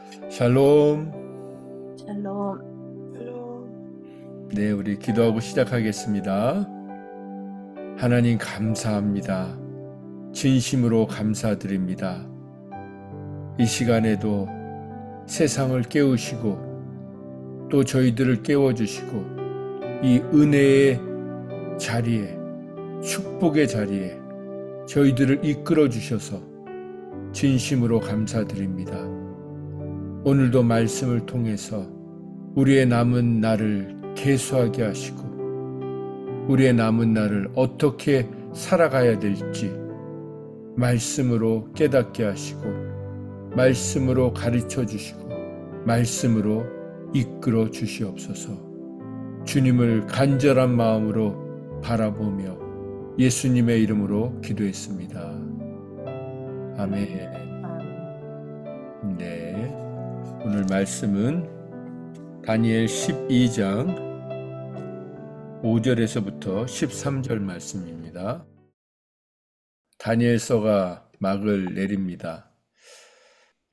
샬롬. 샬롬. 네, 우리 기도하고 시작하겠습니다. 하나님 감사합니다. 진심으로 감사드립니다. 이 시간에도 세상을 깨우시고 또 저희들을 깨워주시고 이 은혜의 자리에, 축복의 자리에 저희들을 이끌어 주셔서 진심으로 감사드립니다. 오늘도 말씀을 통해서 우리의 남은 날을 계수하게 하시고 우리의 남은 날을 어떻게 살아가야 될지 말씀으로 깨닫게 하시고 말씀으로 가르쳐 주시고 말씀으로 이끌어 주시옵소서. 주님을 간절한 마음으로 바라보며 예수님의 이름으로 기도했습니다. 아멘. 네, 오늘 말씀은 다니엘 12장 5절에서부터 13절 말씀입니다. 다니엘서가 막을 내립니다.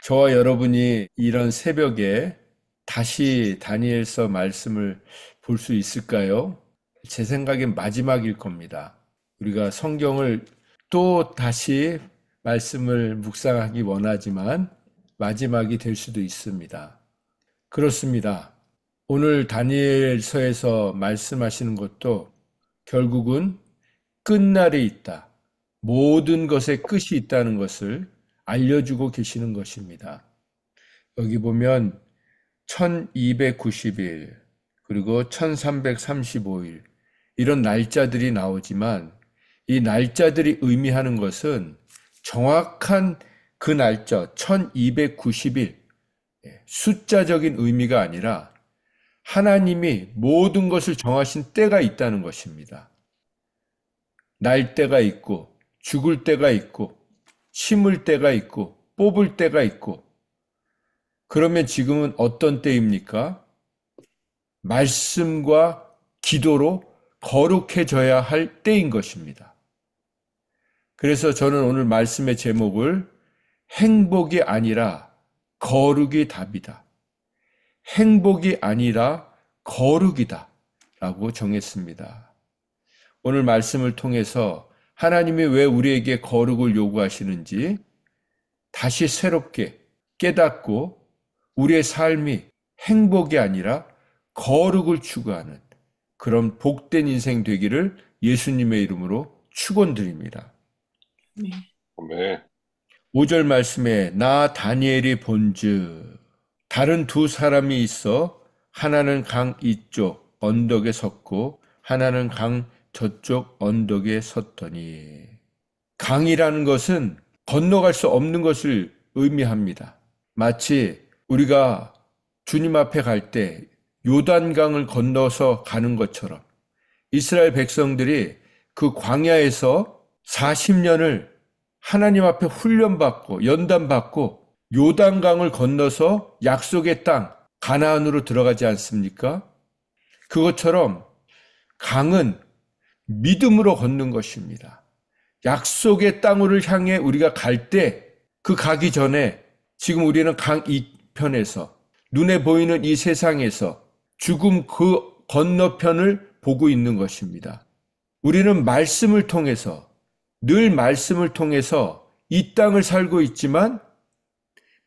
저와 여러분이 이런 새벽에 다시 다니엘서 말씀을 볼 수 있을까요? 제 생각엔 마지막일 겁니다. 우리가 성경을 또 다시 말씀을 묵상하기 원하지만 마지막이 될 수도 있습니다. 그렇습니다. 오늘 다니엘서에서 말씀하시는 것도 결국은 끝날이 있다. 모든 것에 끝이 있다는 것을 알려주고 계시는 것입니다. 여기 보면 1290일 그리고 1335일 이런 날짜들이 나오지만 이 날짜들이 의미하는 것은 정확한 그 날짜 1290일 숫자적인 의미가 아니라 하나님이 모든 것을 정하신 때가 있다는 것입니다. 날 때가 있고 죽을 때가 있고 심을 때가 있고 뽑을 때가 있고 그러면 지금은 어떤 때입니까? 말씀과 기도로 거룩해져야 할 때인 것입니다. 그래서 저는 오늘 말씀의 제목을 행복이 아니라 거룩이 답이다. 행복이 아니라 거룩이다 라고 정했습니다. 오늘 말씀을 통해서 하나님이 왜 우리에게 거룩을 요구하시는지 다시 새롭게 깨닫고 우리의 삶이 행복이 아니라 거룩을 추구하는 그런 복된 인생 되기를 예수님의 이름으로 축원드립니다. 아멘. 5절 말씀에 나 다니엘이 본즉 다른 두 사람이 있어 하나는 강 이쪽 언덕에 섰고 하나는 강 저쪽 언덕에 섰더니 강이라는 것은 건너갈 수 없는 것을 의미합니다. 마치 우리가 주님 앞에 갈 때 요단강을 건너서 가는 것처럼 이스라엘 백성들이 그 광야에서 40년을 하나님 앞에 훈련받고 연단받고 요단강을 건너서 약속의 땅 가나안으로 들어가지 않습니까? 그것처럼 강은 믿음으로 걷는 것입니다. 약속의 땅으로 향해 우리가 갈 때 그 가기 전에 지금 우리는 강 이편에서 눈에 보이는 이 세상에서 죽음 그 건너편을 보고 있는 것입니다. 우리는 말씀을 통해서 늘 말씀을 통해서 이 땅을 살고 있지만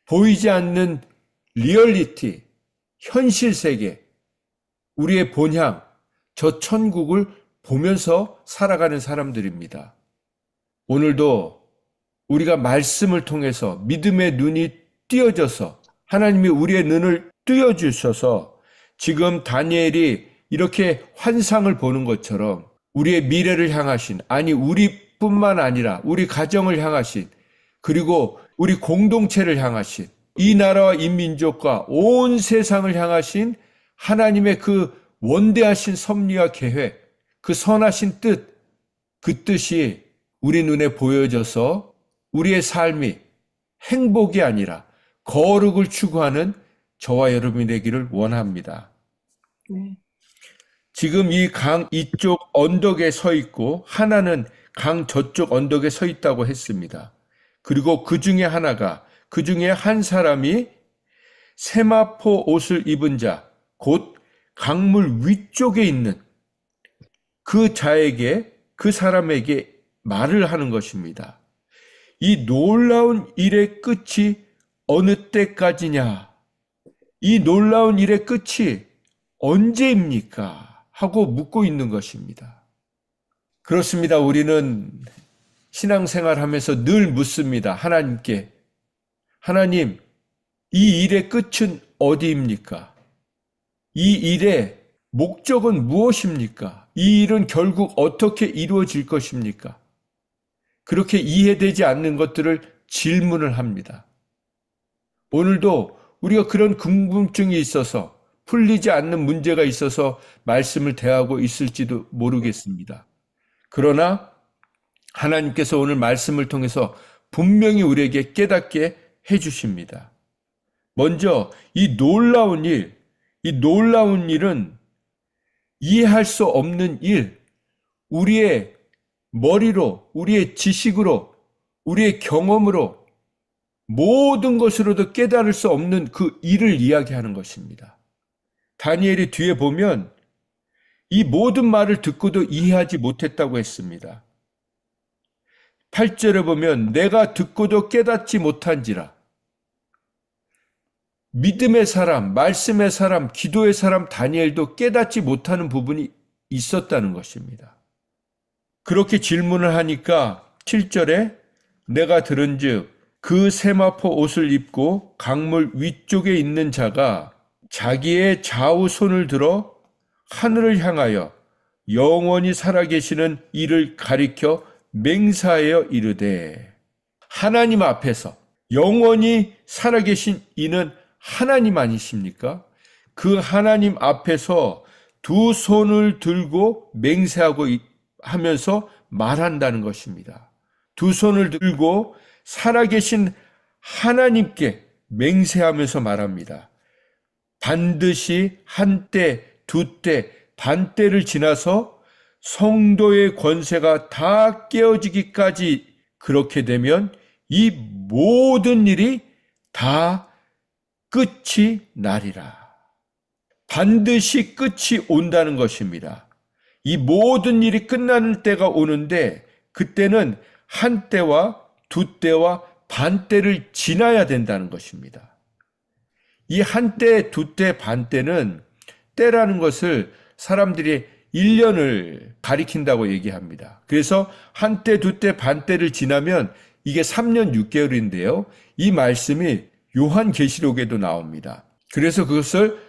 보이지 않는 리얼리티, 현실 세계, 우리의 본향, 저 천국을 보면서 살아가는 사람들입니다. 오늘도 우리가 말씀을 통해서 믿음의 눈이 띄어져서 하나님이 우리의 눈을 띄어주셔서 지금 다니엘이 이렇게 환상을 보는 것처럼 우리의 미래를 향하신, 아니 우리뿐만 아니라 우리 가정을 향하신, 그리고 우리 공동체를 향하신, 이 나라와 이 민족과 온 세상을 향하신 하나님의 그 원대하신 섭리와 계획, 그 선하신 뜻, 그 뜻이 우리 눈에 보여져서 우리의 삶이 행복이 아니라 거룩을 추구하는 저와 여러분이 되기를 원합니다. 지금 이 강 이쪽 언덕에 서 있고 하나는 강 저쪽 언덕에 서 있다고 했습니다. 그리고 그 중에 한 사람이 세마포 옷을 입은 자, 곧 강물 위쪽에 있는 그 자에게, 그 사람에게 말을 하는 것입니다. 이 놀라운 일의 끝이 어느 때까지냐? 이 놀라운 일의 끝이 언제입니까? 하고 묻고 있는 것입니다. 그렇습니다. 우리는 신앙생활 하면서 늘 묻습니다. 하나님께. 하나님, 이 일의 끝은 어디입니까? 이 일의 목적은 무엇입니까? 이 일은 결국 어떻게 이루어질 것입니까? 그렇게 이해되지 않는 것들을 질문을 합니다. 오늘도 우리가 그런 궁금증이 있어서 풀리지 않는 문제가 있어서 말씀을 대하고 있을지도 모르겠습니다. 그러나 하나님께서 오늘 말씀을 통해서 분명히 우리에게 깨닫게 해주십니다. 먼저 이 놀라운 일은 이해할 수 없는 일, 우리의 머리로, 우리의 지식으로, 우리의 경험으로 모든 것으로도 깨달을 수 없는 그 일을 이야기하는 것입니다. 다니엘이 뒤에 보면 이 모든 말을 듣고도 이해하지 못했다고 했습니다. 8절에 보면 내가 듣고도 깨닫지 못한지라. 믿음의 사람, 말씀의 사람, 기도의 사람 다니엘도 깨닫지 못하는 부분이 있었다는 것입니다. 그렇게 질문을 하니까 7절에 내가 들은즉 그 세마포 옷을 입고 강물 위쪽에 있는 자가 자기의 좌우 손을 들어 하늘을 향하여 영원히 살아계시는 이를 가리켜 맹세하여 이르되, 하나님 앞에서 영원히 살아계신 이는 하나님 아니십니까? 그 하나님 앞에서 두 손을 들고 맹세하고 하면서 말한다는 것입니다. 두 손을 들고 살아계신 하나님께 맹세하면서 말합니다. 반드시 한때, 두때, 반때를 지나서 성도의 권세가 다 깨어지기까지 그렇게 되면 이 모든 일이 다 끝이 나리라. 반드시 끝이 온다는 것입니다. 이 모든 일이 끝나는 때가 오는데 그때는 한 때와 두 때와 반 때를 지나야 된다는 것입니다. 이 한 때, 두 때, 반 때는 때라는 것을 사람들이 1년을 가리킨다고 얘기합니다. 그래서 한 때, 두 때, 반 때를 지나면 이게 3년 6개월인데요. 이 말씀이 요한계시록에도 나옵니다. 그래서 그것을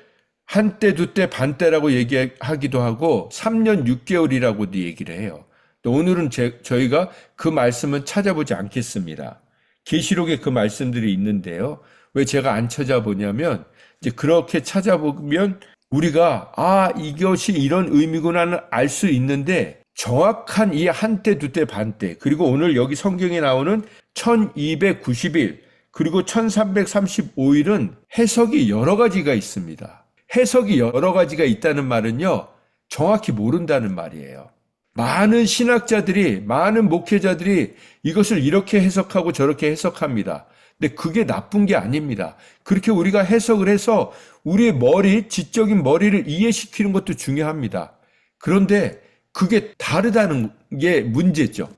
한 때, 두 때, 반 때라고 얘기하기도 하고 3년 6개월이라고도 얘기를 해요. 또 오늘은 저희가 그 말씀은 찾아보지 않겠습니다. 계시록에 그 말씀들이 있는데요. 왜 제가 안 찾아보냐면 이제 그렇게 찾아보면 우리가 이것이 이런 의미구나는 알 수 있는데 정확한 이 한 때, 두 때, 반 때, 그리고 오늘 여기 성경에 나오는 1290일 그리고 1335일은 해석이 여러 가지가 있습니다. 해석이 여러 가지가 있다는 말은요, 정확히 모른다는 말이에요. 많은 신학자들이, 많은 목회자들이 이것을 이렇게 해석하고 저렇게 해석합니다. 근데 그게 나쁜 게 아닙니다. 그렇게 우리가 해석을 해서 우리의 머리, 지적인 머리를 이해시키는 것도 중요합니다. 그런데 그게 다르다는 게 문제죠.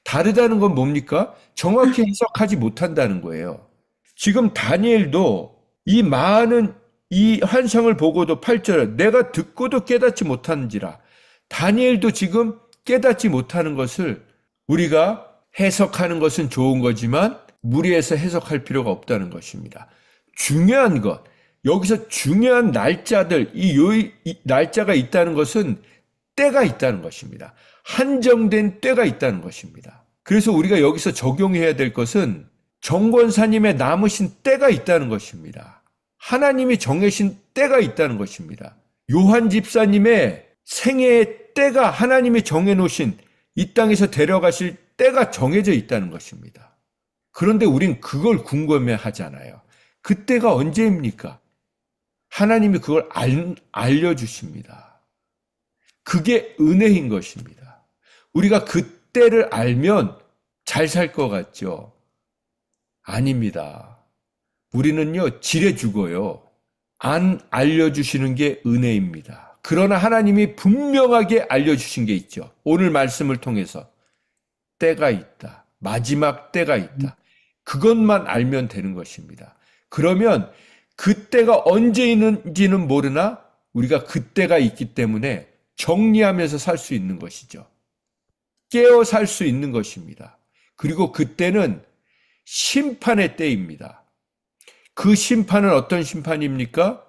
다르다는 건 뭡니까? 정확히 해석하지 못한다는 거예요. 지금 다니엘도 이 많은 이 환상을 보고도 8절에 내가 듣고도 깨닫지 못하는지라. 다니엘도 지금 깨닫지 못하는 것을 우리가 해석하는 것은 좋은 거지만 무리해서 해석할 필요가 없다는 것입니다. 중요한 것, 여기서 중요한 날짜들, 이 날짜가 있다는 것은 때가 있다는 것입니다. 한정된 때가 있다는 것입니다. 그래서 우리가 여기서 적용해야 될 것은 정권사님의 남으신 때가 있다는 것입니다. 하나님이 정해신 때가 있다는 것입니다. 요한 집사님의 생애의 때가 하나님이 정해놓으신 이 땅에서 데려가실 때가 정해져 있다는 것입니다. 그런데 우린 그걸 궁금해하잖아요. 그때가 언제입니까? 하나님이 그걸 알려주십니다. 그게 은혜인 것입니다. 우리가 그때를 알면 잘 살 것 같죠? 아닙니다. 우리는요, 지레 죽어요. 안 알려주시는 게 은혜입니다. 그러나 하나님이 분명하게 알려주신 게 있죠. 오늘 말씀을 통해서 때가 있다. 마지막 때가 있다. 그것만 알면 되는 것입니다. 그러면 그때가 언제 있는지는 모르나 우리가 그때가 있기 때문에 정리하면서 살 수 있는 것이죠. 깨어 살 수 있는 것입니다. 그리고 그때는 심판의 때입니다. 그 심판은 어떤 심판입니까?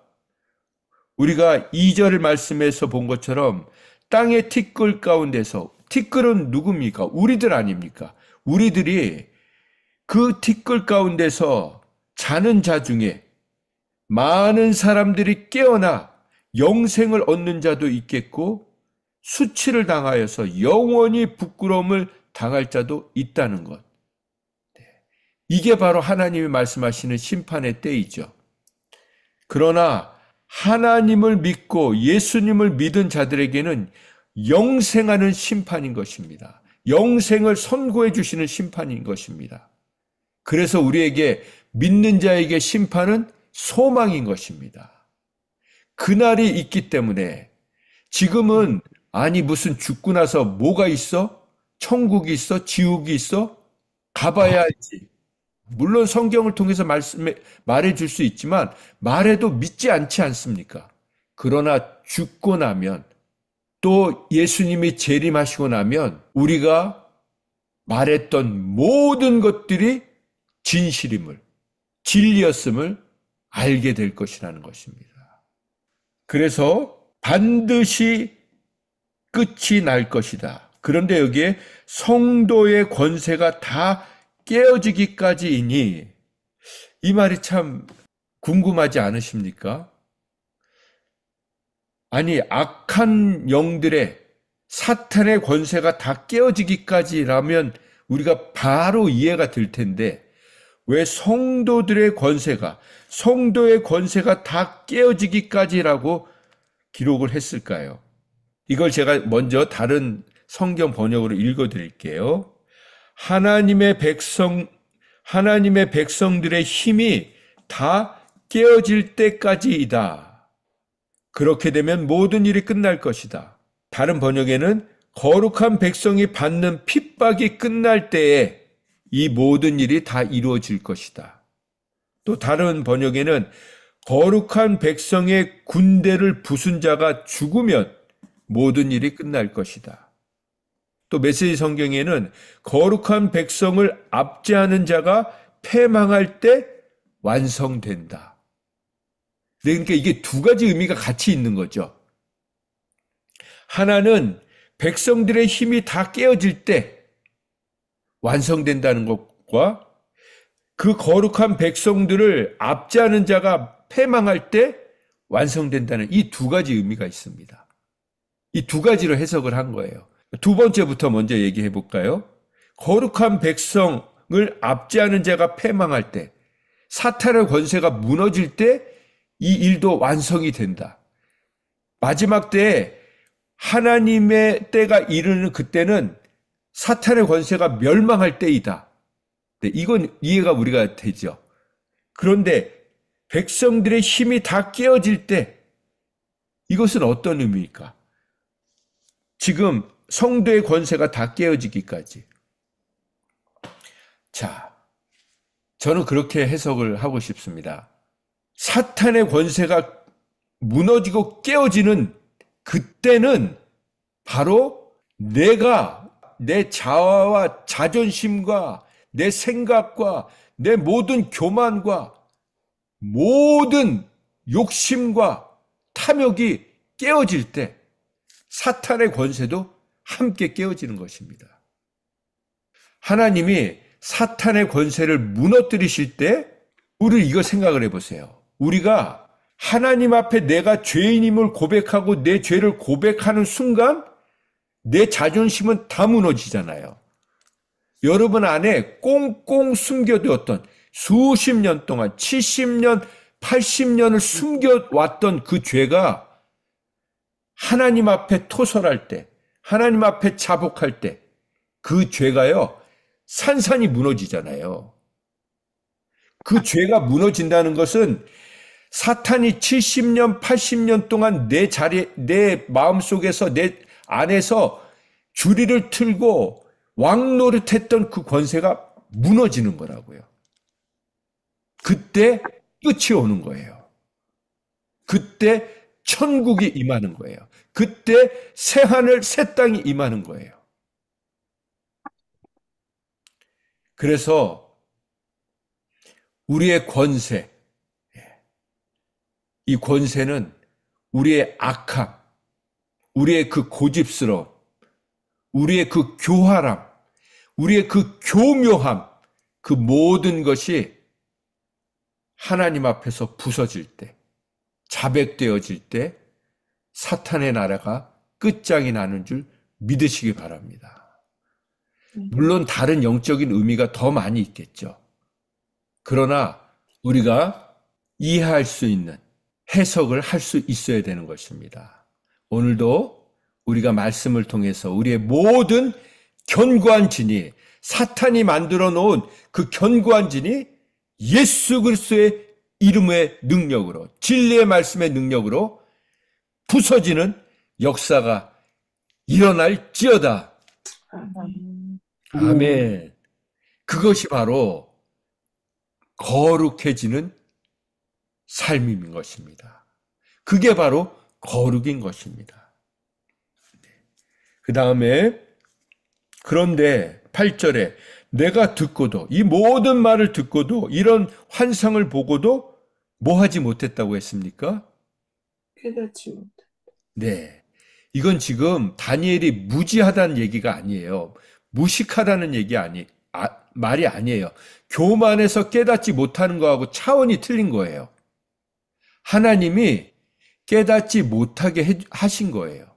우리가 2절 말씀에서 본 것처럼 땅의 티끌 가운데서, 티끌은 누굽니까? 우리들 아닙니까? 우리들이 그 티끌 가운데서 자는 자 중에 많은 사람들이 깨어나 영생을 얻는 자도 있겠고 수치를 당하여서 영원히 부끄러움을 당할 자도 있다는 것. 이게 바로 하나님이 말씀하시는 심판의 때이죠. 그러나 하나님을 믿고 예수님을 믿은 자들에게는 영생하는 심판인 것입니다. 영생을 선고해 주시는 심판인 것입니다. 그래서 우리에게 믿는 자에게 심판은 소망인 것입니다. 그날이 있기 때문에 지금은 아니 무슨 죽고 나서 뭐가 있어? 천국이 있어? 지옥이 있어? 가봐야 알지. 물론 성경을 통해서 말해 줄 수 있지만 말해도 믿지 않지 않습니까? 그러나 죽고 나면 또 예수님이 재림하시고 나면 우리가 말했던 모든 것들이 진실임을, 진리였음을 알게 될 것이라는 것입니다. 그래서 반드시 끝이 날 것이다. 그런데 여기에 성도의 권세가 다 깨어지기까지이니 이 말이 참 궁금하지 않으십니까? 아니 악한 영들의 사탄의 권세가 다 깨어지기까지라면 우리가 바로 이해가 될 텐데 왜 성도들의 권세가 성도의 권세가 다 깨어지기까지라고 기록을 했을까요? 이걸 제가 먼저 다른 성경 번역으로 읽어 드릴게요. 하나님의 백성들의 힘이 다 깨어질 때까지이다. 그렇게 되면 모든 일이 끝날 것이다. 다른 번역에는 거룩한 백성이 받는 핍박이 끝날 때에 이 모든 일이 다 이루어질 것이다. 또 다른 번역에는 거룩한 백성의 군대를 부순 자가 죽으면 모든 일이 끝날 것이다. 또 메시지 성경에는 거룩한 백성을 압제하는 자가 패망할 때 완성된다. 그러니까 이게 두 가지 의미가 같이 있는 거죠. 하나는 백성들의 힘이 다 깨어질 때 완성된다는 것과 그 거룩한 백성들을 압제하는 자가 패망할 때 완성된다는 이 두 가지 의미가 있습니다. 이 두 가지로 해석을 한 거예요. 두 번째부터 먼저 얘기해 볼까요? 거룩한 백성을 압제하는 자가 패망할 때, 사탄의 권세가 무너질 때 이 일도 완성이 된다. 마지막 때에 하나님의 때가 이르는 그때는 사탄의 권세가 멸망할 때이다. 네, 이건 이해가 우리가 되죠. 그런데 백성들의 힘이 다 깨어질 때 이것은 어떤 의미일까? 지금 성도의 권세가 다 깨어지기까지. 자, 저는 그렇게 해석을 하고 싶습니다. 사탄의 권세가 무너지고 깨어지는 그때는 바로 내가 내 자아와 자존심과 내 생각과 내 모든 교만과 모든 욕심과 탐욕이 깨어질 때 사탄의 권세도 함께 깨어지는 것입니다. 하나님이 사탄의 권세를 무너뜨리실 때 우리 이거 생각을 해보세요. 우리가 하나님 앞에 내가 죄인임을 고백하고 내 죄를 고백하는 순간 내 자존심은 다 무너지잖아요. 여러분 안에 꽁꽁 숨겨두었던 수십 년 동안 70년, 80년을 숨겨왔던 그 죄가 하나님 앞에 토설할 때, 하나님 앞에 자복할 때 그 죄가요 산산이 무너지잖아요. 그 죄가 무너진다는 것은 사탄이 70년, 80년 동안 내 마음속에서, 내 안에서 주리를 틀고 왕노릇했던 그 권세가 무너지는 거라고요. 그때 끝이 오는 거예요. 그때 천국이 임하는 거예요. 그때 새 하늘, 새 땅이 임하는 거예요. 그래서 우리의 권세, 이 권세는 우리의 악함, 우리의 그 고집스러움, 우리의 그 교활함, 우리의 그 교묘함, 그 모든 것이 하나님 앞에서 부서질 때, 자백되어질 때 사탄의 나라가 끝장이 나는 줄 믿으시기 바랍니다. 물론 다른 영적인 의미가 더 많이 있겠죠. 그러나 우리가 이해할 수 있는 해석을 할 수 있어야 되는 것입니다. 오늘도 우리가 말씀을 통해서 우리의 모든 견고한 진이, 사탄이 만들어 놓은 그 견고한 진이 예수 그리스도의 이름의 능력으로, 진리의 말씀의 능력으로 부서지는 역사가 일어날지어다. 아멘. 그것이 바로 거룩해지는 삶인 것입니다. 그게 바로 거룩인 것입니다. 그 다음에 그런데 8절에 내가 듣고도, 이 모든 말을 듣고도, 이런 환상을 보고도 뭐 하지 못했다고 했습니까? 깨닫지 못해. 네. 이건 지금 다니엘이 무지하다는 얘기가 아니에요. 무식하다는 말이 아니에요. 교만해서 깨닫지 못하는 거하고 차원이 틀린 거예요. 하나님이 깨닫지 못하게 하신 거예요.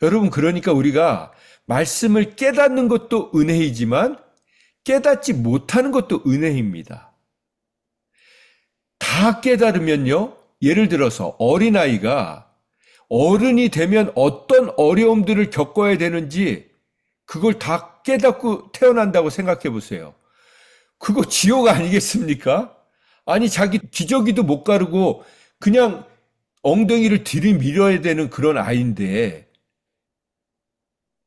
여러분, 그러니까 우리가 말씀을 깨닫는 것도 은혜이지만 깨닫지 못하는 것도 은혜입니다. 다 깨달으면요, 예를 들어서 어린아이가 어른이 되면 어떤 어려움들을 겪어야 되는지 그걸 다 깨닫고 태어난다고 생각해 보세요. 그거 지옥 아니겠습니까? 아니, 자기 기저귀도 못 가르고 그냥 엉덩이를 들이밀어야 되는 그런 아이인데,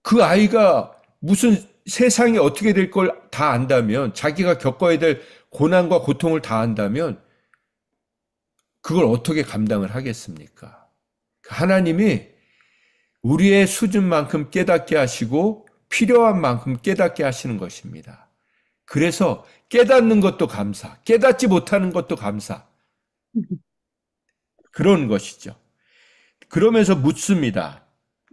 그 아이가 무슨 세상이 어떻게 될 걸 다 안다면, 자기가 겪어야 될 고난과 고통을 다 안다면 그걸 어떻게 감당을 하겠습니까? 하나님이 우리의 수준만큼 깨닫게 하시고 필요한 만큼 깨닫게 하시는 것입니다. 그래서 깨닫는 것도 감사, 깨닫지 못하는 것도 감사. 그런 것이죠. 그러면서 묻습니다.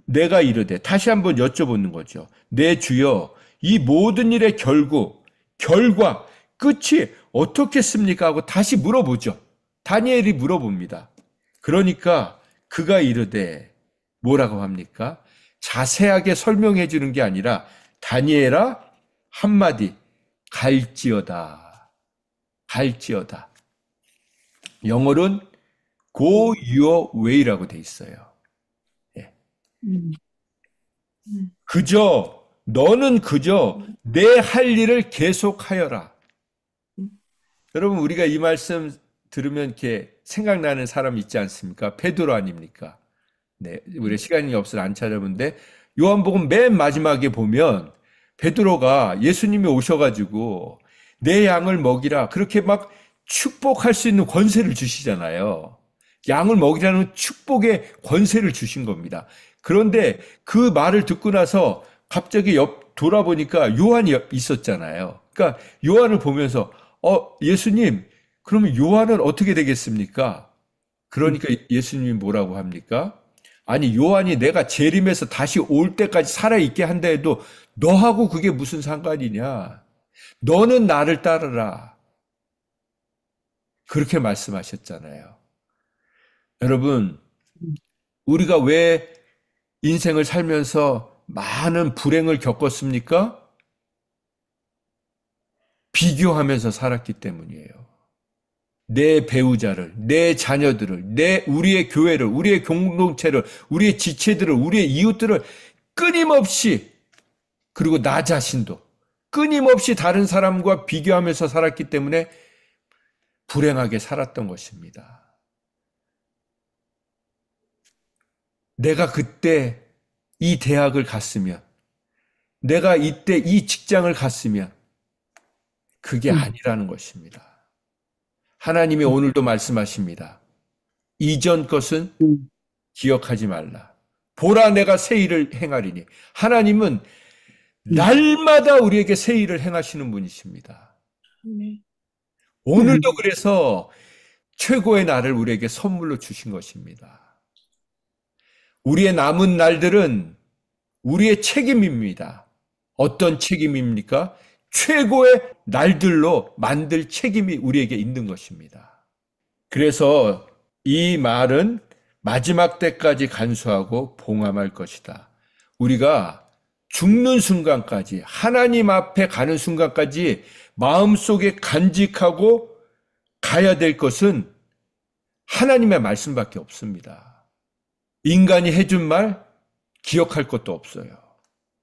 내가 이르되, 다시 한번 여쭤보는 거죠. 내 주여, 이 모든 일의 결과, 끝이 어떻겠습니까? 하고 다시 물어보죠. 다니엘이 물어봅니다. 그러니까 그가 이르되 뭐라고 합니까? 자세하게 설명해 주는 게 아니라 다니엘아 한마디 갈지어다. 갈지어다. 영어로는 go your way라고 돼 있어요. 예. 너는 그저 내 할 일을 계속하여라. 여러분, 우리가 이 말씀 들으면 이렇게 생각나는 사람 있지 않습니까? 베드로 아닙니까? 네, 우리 시간이 없어서 안 찾아본데 요한복음 맨 마지막에 보면 베드로가 예수님이 오셔가지고 내 양을 먹이라, 그렇게 막 축복할 수 있는 권세를 주시잖아요. 양을 먹이라는 축복의 권세를 주신 겁니다. 그런데 그 말을 듣고 나서 갑자기 돌아보니까 요한이 있었잖아요. 그러니까 요한을 보면서 예수님, 그러면 요한은 어떻게 되겠습니까? 그러니까 예수님이 뭐라고 합니까? 아니, 요한이 내가 재림해서 다시 올 때까지 살아있게 한다 해도 너하고 그게 무슨 상관이냐? 너는 나를 따르라. 그렇게 말씀하셨잖아요. 여러분, 우리가 왜 인생을 살면서 많은 불행을 겪었습니까? 비교하면서 살았기 때문이에요. 내 배우자를, 내 자녀들을, 우리의 교회를, 우리의 공동체를, 우리의 지체들을, 우리의 이웃들을 끊임없이, 그리고 나 자신도 끊임없이 다른 사람과 비교하면서 살았기 때문에 불행하게 살았던 것입니다. 내가 그때 이 대학을 갔으면, 내가 이때 이 직장을 갔으면 그게 아니라는 것입니다. 하나님이 오늘도 말씀하십니다. 이전 것은 기억하지 말라. 보라, 내가 새 일을 행하리니. 하나님은 날마다 우리에게 새 일을 행하시는 분이십니다. 아멘. 오늘도 그래서 최고의 날을 우리에게 선물로 주신 것입니다. 우리의 남은 날들은 우리의 책임입니다. 어떤 책임입니까? 최고의 날들로 만들 책임이 우리에게 있는 것입니다. 그래서 이 말은 마지막 때까지 간수하고 봉함할 것이다. 우리가 죽는 순간까지, 하나님 앞에 가는 순간까지 마음속에 간직하고 가야 될 것은 하나님의 말씀밖에 없습니다. 인간이 해준 말 기억할 것도 없어요.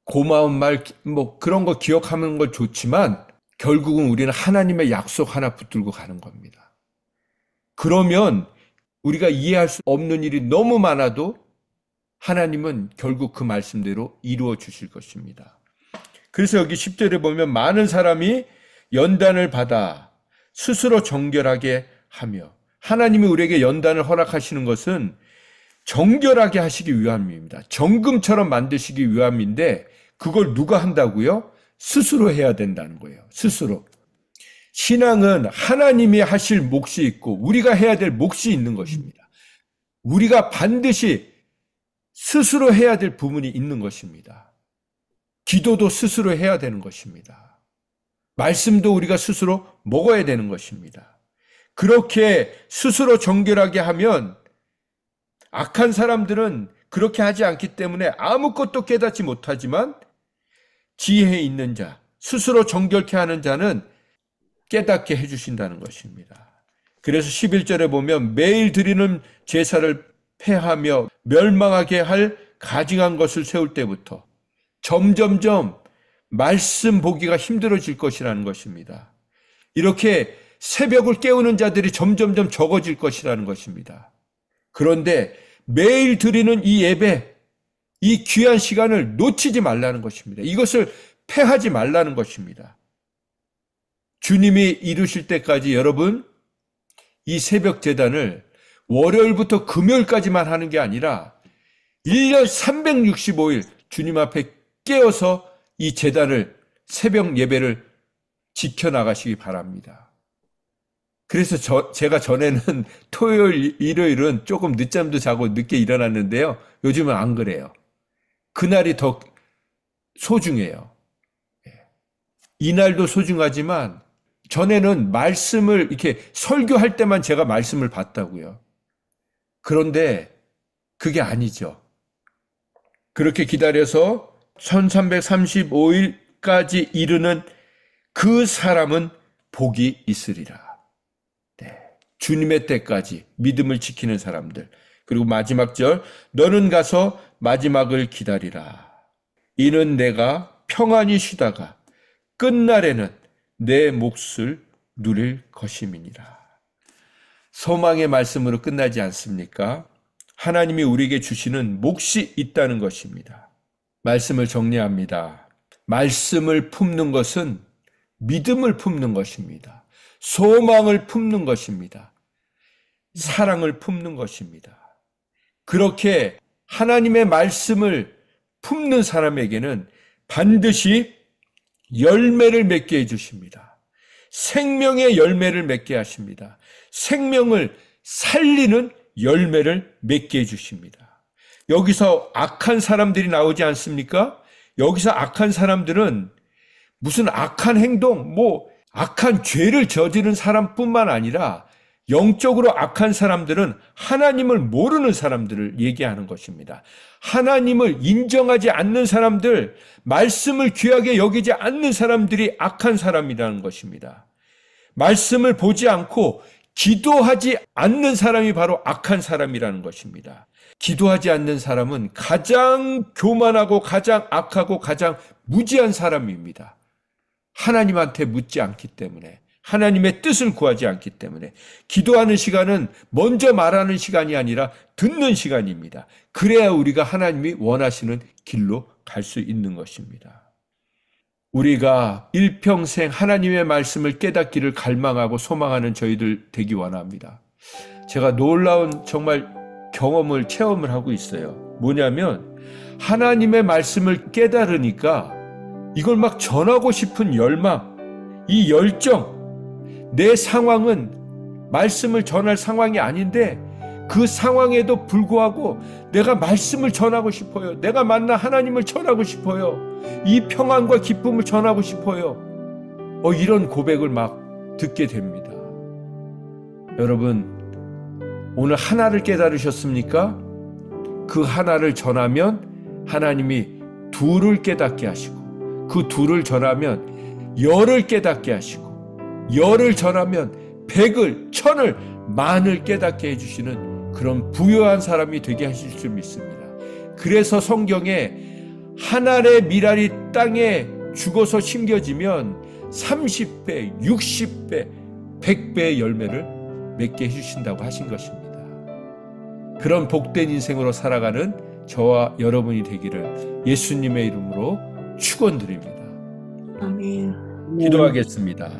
고마운 말, 그런 거 기억하는 건 좋지만 결국은 우리는 하나님의 약속 하나 붙들고 가는 겁니다. 그러면 우리가 이해할 수 없는 일이 너무 많아도 하나님은 결국 그 말씀대로 이루어 주실 것입니다. 그래서 여기 10절에 보면 많은 사람이 연단을 받아 스스로 정결하게 하며, 하나님이 우리에게 연단을 허락하시는 것은 정결하게 하시기 위함입니다. 정금처럼 만드시기 위함인데 그걸 누가 한다고요? 스스로 해야 된다는 거예요. 스스로. 신앙은 하나님이 하실 몫이 있고 우리가 해야 될 몫이 있는 것입니다. 우리가 반드시 스스로 해야 될 부분이 있는 것입니다. 기도도 스스로 해야 되는 것입니다. 말씀도 우리가 스스로 먹어야 되는 것입니다. 그렇게 스스로 정결하게 하면 악한 사람들은 그렇게 하지 않기 때문에 아무것도 깨닫지 못하지만 지혜 있는 자, 스스로 정결케 하는 자는 깨닫게 해주신다는 것입니다. 그래서 11절에 보면 매일 드리는 제사를 폐하며 멸망하게 할 가증한 것을 세울 때부터 점점점 말씀 보기가 힘들어질 것이라는 것입니다. 이렇게 새벽을 깨우는 자들이 점점점 적어질 것이라는 것입니다. 그런데 매일 드리는 이 예배, 이 귀한 시간을 놓치지 말라는 것입니다. 이것을 패하지 말라는 것입니다. 주님이 이루실 때까지 여러분, 이 새벽 제단을 월요일부터 금요일까지만 하는 게 아니라 1년 365일 주님 앞에 깨어서 이 제단을, 새벽 예배를 지켜나가시기 바랍니다. 그래서 제가 전에는 토요일, 일요일은 조금 늦잠도 자고 늦게 일어났는데요. 요즘은 안 그래요. 그날이 더 소중해요. 이날도 소중하지만 전에는 말씀을 이렇게 설교할 때만 제가 말씀을 봤다고요. 그런데 그게 아니죠. 그렇게 기다려서 1335일까지 이르는 그 사람은 복이 있으리라. 네. 주님의 때까지 믿음을 지키는 사람들. 그리고 마지막 절, 너는 가서 마지막을 기다리라. 이는 내가 평안히 쉬다가 끝날에는 내 몫을 누릴 것임이니라. 소망의 말씀으로 끝나지 않습니까? 하나님이 우리에게 주시는 몫이 있다는 것입니다. 말씀을 정리합니다. 말씀을 품는 것은 믿음을 품는 것입니다. 소망을 품는 것입니다. 사랑을 품는 것입니다. 그렇게 하나님의 말씀을 품는 사람에게는 반드시 열매를 맺게 해주십니다. 생명의 열매를 맺게 하십니다. 생명을 살리는 열매를 맺게 해주십니다. 여기서 악한 사람들이 나오지 않습니까? 여기서 악한 사람들은 무슨 악한 행동, 악한 죄를 저지른 사람뿐만 아니라 영적으로 악한 사람들은 하나님을 모르는 사람들을 얘기하는 것입니다. 하나님을 인정하지 않는 사람들, 말씀을 귀하게 여기지 않는 사람들이 악한 사람이라는 것입니다. 말씀을 보지 않고 기도하지 않는 사람이 바로 악한 사람이라는 것입니다. 기도하지 않는 사람은 가장 교만하고 가장 악하고 가장 무지한 사람입니다. 하나님한테 묻지 않기 때문에, 하나님의 뜻을 구하지 않기 때문에 기도하는 시간은 먼저 말하는 시간이 아니라 듣는 시간입니다. 그래야 우리가 하나님이 원하시는 길로 갈 수 있는 것입니다. 우리가 일평생 하나님의 말씀을 깨닫기를 갈망하고 소망하는 저희들 되기 원합니다. 제가 놀라운 정말 체험을 하고 있어요. 뭐냐면 하나님의 말씀을 깨달으니까 이걸 막 전하고 싶은 열망, 이 열정, 내 상황은 말씀을 전할 상황이 아닌데 그 상황에도 불구하고 내가 말씀을 전하고 싶어요. 내가 만난 하나님을 전하고 싶어요. 이 평안과 기쁨을 전하고 싶어요. 이런 고백을 막 듣게 됩니다. 여러분, 오늘 하나를 깨달으셨습니까? 그 하나를 전하면 하나님이 둘을 깨닫게 하시고, 그 둘을 전하면 열을 깨닫게 하시고, 열을 전하면 백을, 천을, 만을 깨닫게 해주시는 그런 부유한 사람이 되게 하실 줄 믿습니다. 그래서 성경에 한 알의 밀알이 땅에 죽어서 심겨지면 30배, 60배, 100배의 열매를 맺게 해주신다고 하신 것입니다. 그런 복된 인생으로 살아가는 저와 여러분이 되기를 예수님의 이름으로 축원드립니다. 아멘. 기도하겠습니다.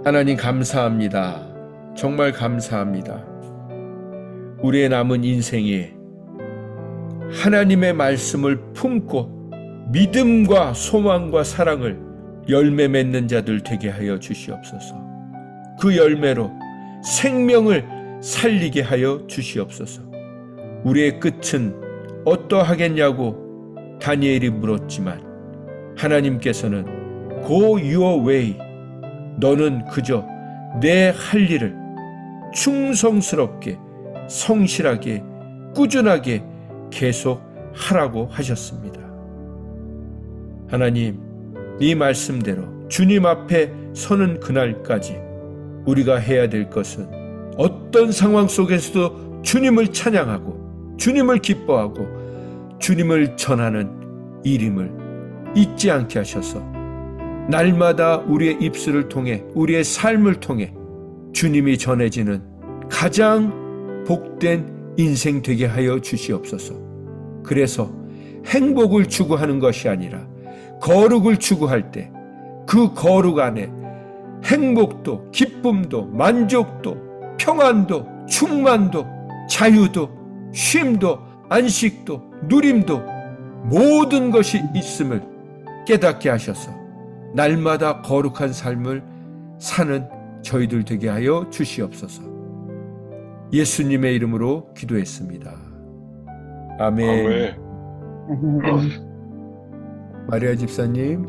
하나님 감사합니다. 정말 감사합니다. 우리의 남은 인생에 하나님의 말씀을 품고 믿음과 소망과 사랑을 열매 맺는 자들 되게 하여 주시옵소서. 그 열매로 생명을 살리게 하여 주시옵소서. 우리의 끝은 어떠하겠냐고 다니엘이 물었지만 하나님께서는 Go your way. 너는 그저 내 할 일을 충성스럽게, 성실하게, 꾸준하게 계속 하라고 하셨습니다. 하나님, 이 말씀대로 주님 앞에 서는 그날까지 우리가 해야 될 것은 어떤 상황 속에서도 주님을 찬양하고 주님을 기뻐하고 주님을 전하는 일임을 잊지 않게 하셔서 날마다 우리의 입술을 통해 우리의 삶을 통해 주님이 전해지는 가장 복된 인생 되게 하여 주시옵소서. 그래서 행복을 추구하는 것이 아니라 거룩을 추구할 때 그 거룩 안에 행복도, 기쁨도, 만족도, 평안도, 충만도, 자유도, 쉼도, 안식도, 누림도 모든 것이 있음을 깨닫게 하셔서 날마다 거룩한 삶을 사는 저희들 되게 하여 주시옵소서. 예수님의 이름으로 기도했습니다. 아멘. 마리아 집사님.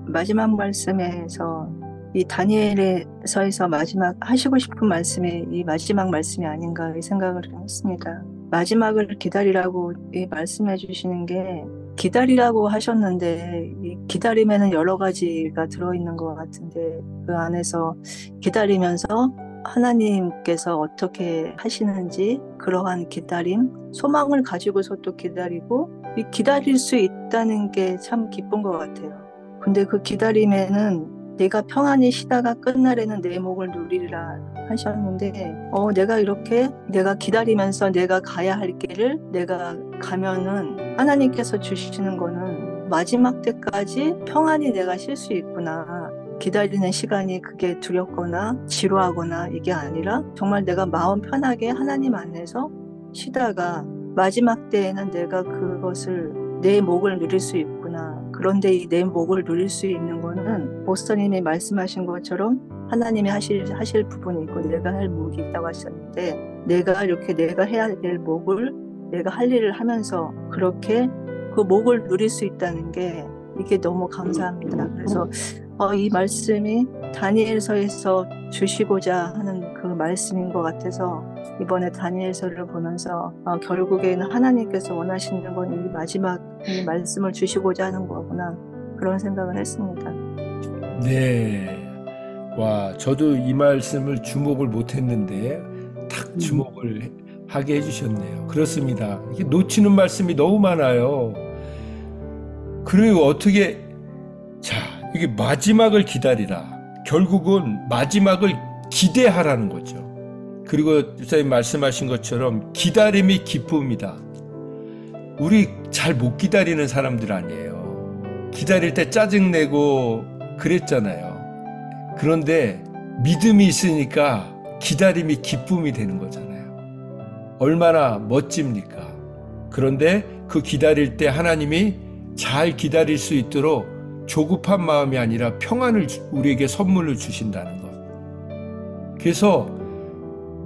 마지막 말씀에서 이 다니엘서에서 마지막 하시고 싶은 말씀이 이 마지막 말씀이 아닌가 이 생각을 했습니다. 마지막을 기다리라고 말씀해 주시는 게 기다리라고 하셨는데 이 기다림에는 여러 가지가 들어있는 것 같은데 그 안에서 기다리면서 하나님께서 어떻게 하시는지 그러한 기다림, 소망을 가지고서 또 기다리고 이 기다릴 수 있다는 게 참 기쁜 것 같아요. 근데 그 기다림에는 내가 평안히 쉬다가 끝날에는 내 목을 누리리라 하셨는데 내가 기다리면서 내가 가야 할 길을 내가 가면은 하나님께서 주시는 거는 마지막 때까지 평안히 내가 쉴 수 있구나. 기다리는 시간이 그게 두렵거나 지루하거나 이게 아니라 정말 내가 마음 편하게 하나님 안에서 쉬다가 마지막 때에는 내가 그것을 내 목을 누릴 수 있구나. 그런데 이 내 목을 누릴 수 있는 거는 목사님이 말씀하신 것처럼 하나님이 하실 부분이 있고 내가 할 목이 있다고 하셨는데 내가 해야 될 목을 내가 할 일을 하면서 그렇게 그 목을 누릴 수 있다는 게 이게 너무 감사합니다. 그래서 이 말씀이 다니엘서에서 주시고자 하는 그 말씀인 것 같아서 이번에 다니엘서를 보면서 결국에는 하나님께서 원하시는 건 이 마지막 이 말씀을 주시고자 하는 거구나 그런 생각을 했습니다. 네. 와, 저도 이 말씀을 주목을 못했는데 딱 주목을 하게 해주셨네요. 그렇습니다. 이게 놓치는 말씀이 너무 많아요. 그리고 어떻게 이게 마지막을 기다리라. 결국은 마지막을 기대하라는 거죠. 그리고 집사님 말씀하신 것처럼 기다림이 기쁨이다. 우리 잘 못 기다리는 사람들 아니에요. 기다릴 때 짜증내고 그랬잖아요. 그런데 믿음이 있으니까 기다림이 기쁨이 되는 거잖아요. 얼마나 멋집니까? 그런데 그 기다릴 때 하나님이 잘 기다릴 수 있도록 조급한 마음이 아니라 평안을 우리에게 선물로 주신다는 것. 그래서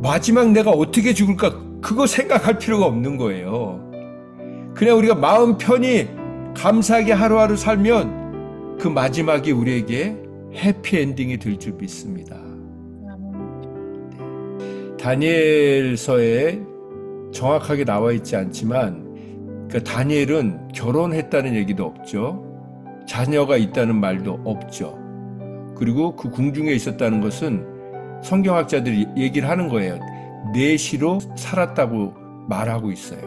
마지막 내가 어떻게 죽을까 그거 생각할 필요가 없는 거예요. 그냥 우리가 마음 편히 감사하게 하루하루 살면 그 마지막이 우리에게 해피엔딩이 될 줄 믿습니다. 다니엘서에 정확하게 나와 있지 않지만 그 다니엘은 결혼했다는 얘기도 없죠. 자녀가 있다는 말도 없죠. 그리고 그 궁중에 있었다는 것은 성경학자들이 얘기를 하는 거예요. 내시로 살았다고 말하고 있어요.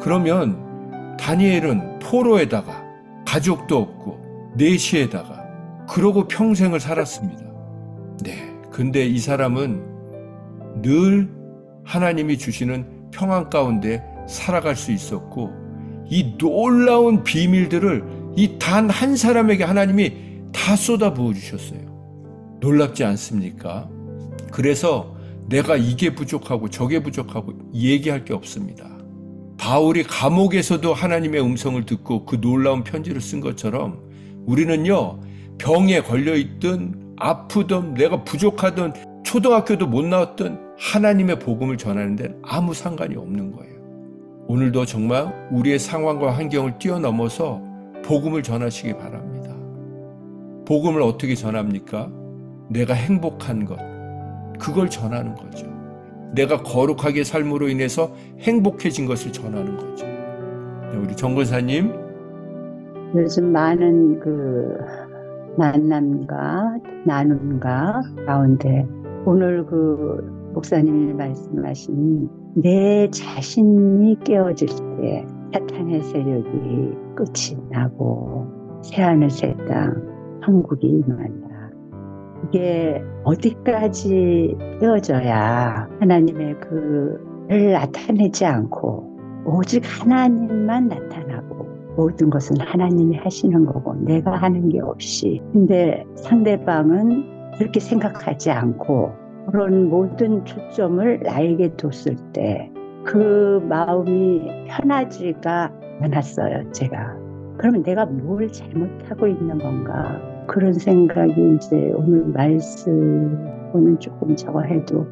그러면 다니엘은 포로에다가 가족도 없고 내시에다가 그러고 평생을 살았습니다. 네. 근데 이 사람은 늘 하나님이 주시는 평안 가운데 살아갈 수 있었고 이 놀라운 비밀들을 이 단 한 사람에게 하나님이 다 쏟아부어 주셨어요. 놀랍지 않습니까? 그래서 내가 이게 부족하고 저게 부족하고 얘기할 게 없습니다. 바울이 감옥에서도 하나님의 음성을 듣고 그 놀라운 편지를 쓴 것처럼 우리는요, 병에 걸려있든 아프든 내가 부족하든 초등학교도 못 나왔든 하나님의 복음을 전하는 데는 아무 상관이 없는 거예요. 오늘도 정말 우리의 상황과 환경을 뛰어넘어서 복음을 전하시기 바랍니다. 복음을 어떻게 전합니까? 내가 행복한 것, 그걸 전하는 거죠. 내가 거룩하게 삶으로 인해서 행복해진 것을 전하는 거죠. 우리 정 권사님. 요즘 많은 그 만남과 나눔과 가운데 오늘 그 목사님이 말씀하신 내 자신이 깨어질 때 사탄의 세력이 끝이 나고 새하늘 새 땅 천국이 임한다. 이게 어디까지 깨어져야 하나님의 그를 나타내지 않고 오직 하나님만 나타나고 모든 것은 하나님이 하시는 거고 내가 하는 게 없이. 근데 상대방은 그렇게 생각하지 않고 그런 모든 초점을 나에게 뒀을 때 그 마음이 편하지가 않았어요, 제가. 그러면 내가 뭘 잘못하고 있는 건가? 그런 생각이 이제 오늘 말씀은 조금 저거 해도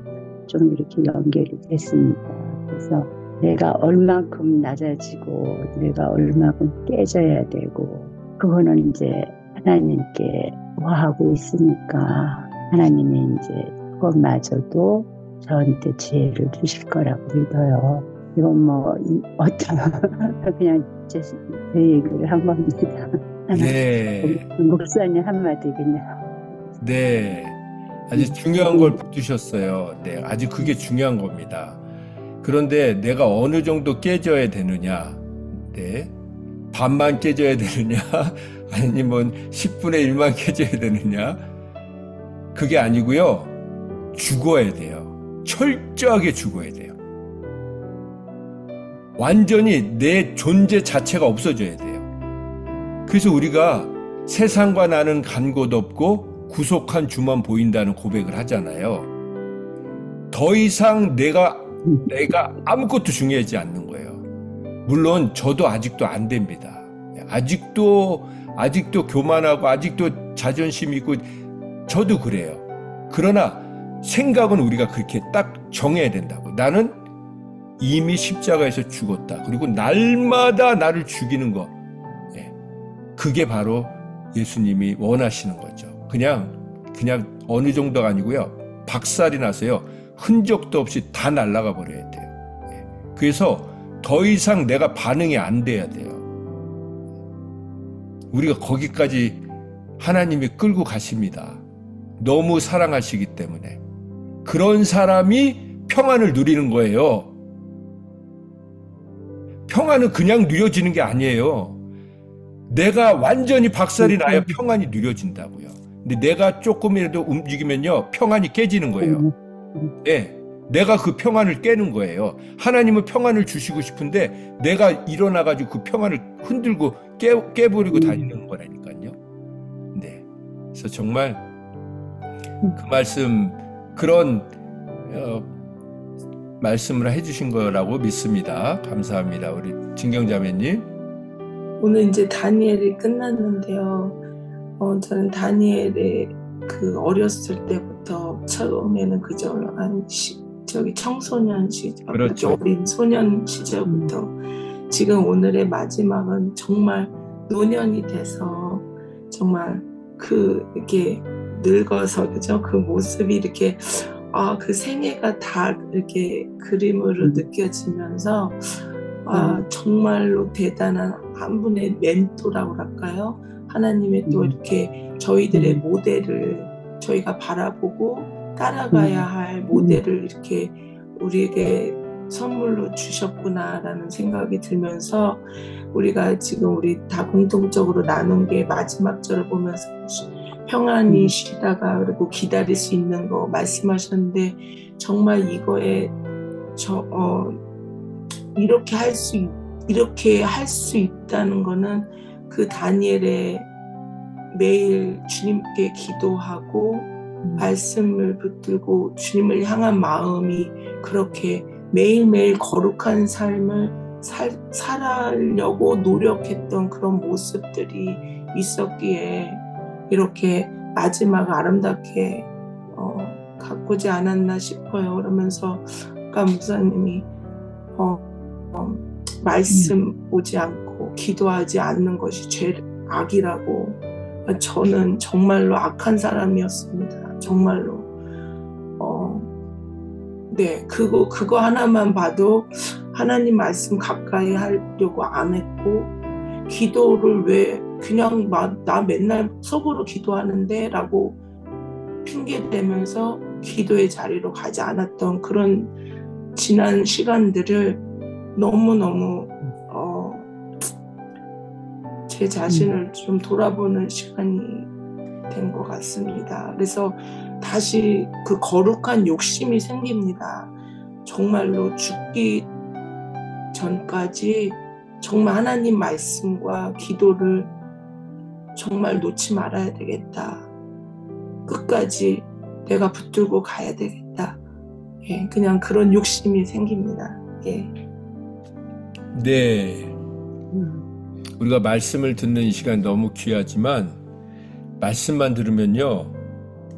좀 이렇게 연결이 됐습니다. 그래서 내가 얼만큼 낮아지고 내가 얼만큼 깨져야 되고 그거는 이제 하나님께 구하고 있으니까 하나님이 이제 그것마저도 저한테 지혜를 주실 거라고 믿어요. 이건 뭐 어떤 그냥 제 얘기를 한 겁니다. 네. 목사님 한마디 그냥. 네. 아주 중요한 걸 붙으셨어요. 네. 아주 그게 중요한 겁니다. 그런데 내가 어느 정도 깨져야 되느냐? 네. 반만 깨져야 되느냐? 아니면 10분의 1만 깨져야 되느냐? 그게 아니고요. 죽어야 돼요. 철저하게 죽어야 돼요. 완전히 내 존재 자체가 없어져야 돼요. 그래서 우리가 세상과 나는 간 곳 없고 구속한 주만 보인다는 고백을 하잖아요. 더 이상 내가 아무것도 중요하지 않는 거예요. 물론 저도 아직도 안 됩니다. 아직도 교만하고 아직도 자존심 있고 저도 그래요. 그러나 생각은 우리가 그렇게 딱 정해야 된다고. 나는 이미 십자가에서 죽었다. 그리고 날마다 나를 죽이는 것. 그게 바로 예수님이 원하시는 거죠. 그냥 어느 정도가 아니고요. 박살이 나서요. 흔적도 없이 다 날아가 버려야 돼요. 그래서 더 이상 내가 반응이 안 돼야 돼요. 우리가 거기까지 하나님이 끌고 가십니다. 너무 사랑하시기 때문에. 그런 사람이 평안을 누리는 내가 완전히 박살이 나야 평안이 누려진다고요. 근데 내가 조금이라도 움직이면요, 평안이 깨지는 거예요. 네, 내가 그 평안을 깨는 거예요. 하나님은 평안을 주시고 싶은데 내가 일어나가지고 그 평안을 흔들고 깨버리고 다니는 거라니까요. 네, 그래서 정말 그 말씀, 그런 말씀을 해주신 거라고 믿습니다. 감사합니다. 우리 진경자매님. 오늘 이제 다니엘이 끝났는데요. 저는 다니엘의 그 어렸을 때부터 처음에는 그저 청소년 시절, 그렇죠. 어린 소년 시절부터 지금 오늘의 마지막은 정말 노년이 돼서 정말 이렇게 늙어서 그죠? 그 모습이 이렇게 그 생애가 다 이렇게 그림으로 느껴지면서 정말로 대단한 한 분의 멘토라고 할까요? 하나님의 또 이렇게 저희들의 모델을 저희가 바라보고 따라가야 할 모델을 이렇게 우리에게 선물로 주셨구나라는 생각이 들면서 우리가 지금 우리 다 공통적으로 나눈 게 마지막 절을 보면서 평안히 쉬다가 그리고 기다릴 수 있는 거 말씀하셨는데 정말 이거에 이렇게 할 수 있다는 거는 그 다니엘의 매일 주님께 기도하고 말씀을 붙들고 주님을 향한 마음이 그렇게 매일매일 거룩한 삶을 살아려고 노력했던 그런 모습들이 있었기에 이렇게 마지막 아름답게 가꾸지 않았나 싶어요. 그러면서 아까 목사님이 말씀 보지 않고 기도하지 않는 것이 악이라고. 저는 정말로 악한 사람이었습니다. 정말로. 네, 그거 하나만 봐도 하나님 말씀 가까이 하려고 안 했고, 기도를 왜 그냥 나 맨날 속으로 기도하는데 라고 핑계대면서 기도의 자리로 가지 않았던 그런 지난 시간들을 너무너무 제 자신을 좀 돌아보는 시간이 된 것 같습니다. 그래서 다시 그 거룩한 욕심이 생깁니다. 정말로 죽기 전까지 정말 하나님 말씀과 기도를 정말 놓지 말아야 되겠다. 끝까지 내가 붙들고 가야 되겠다. 예, 그냥 그런 욕심이 생깁니다. 예. 네. 우리가 말씀을 듣는 이 시간 너무 귀하지만 말씀만 들으면요,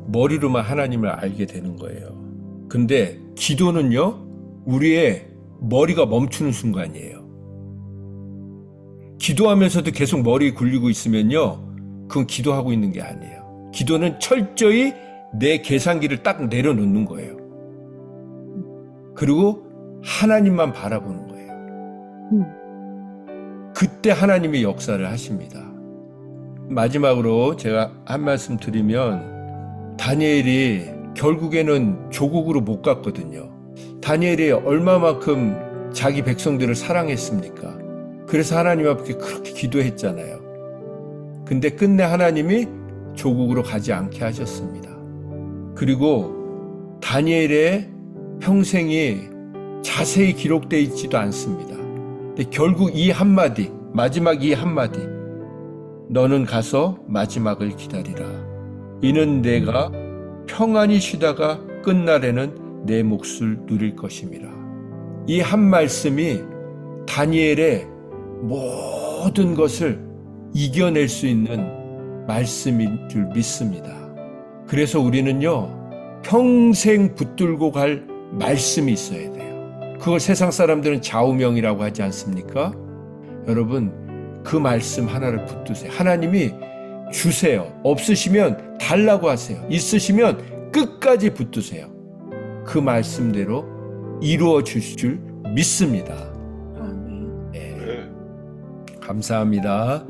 머리로만 하나님을 알게 되는 거예요. 근데 기도는요, 우리의 머리가 멈추는 순간이에요. 기도하면서도 계속 머리 굴리고 있으면요, 그건 기도하고 있는 게 아니에요. 기도는 철저히 내 계산기를 딱 내려놓는 거예요. 그리고 하나님만 바라보는 거예요. 그때 하나님이 역사를 하십니다. 마지막으로 제가 한 말씀 드리면, 다니엘이 결국에는 조국으로 못 갔거든요. 다니엘이 얼마만큼 자기 백성들을 사랑했습니까? 그래서 하나님 앞에 그렇게 기도했잖아요. 근데 끝내 하나님이 조국으로 가지 않게 하셨습니다. 그리고 다니엘의 평생이 자세히 기록되어 있지도 않습니다. 근데 결국 이 한마디, 마지막 이 한마디, 너는 가서 마지막을 기다리라. 이는 내가 평안히 쉬다가 끝날에는 내 몫을 누릴 것임이라. 이 한 말씀이 다니엘의 모든 것을 이겨낼 수 있는 말씀인 줄 믿습니다. 그래서 우리는요, 평생 붙들고 갈 말씀이 있어야 돼요. 그걸 세상 사람들은 좌우명이라고 하지 않습니까? 여러분, 그 말씀 하나를 붙드세요. 하나님이 주세요. 없으시면 달라고 하세요. 있으시면 끝까지 붙드세요. 그 말씀대로 이루어 주실 줄 믿습니다. 네. 감사합니다.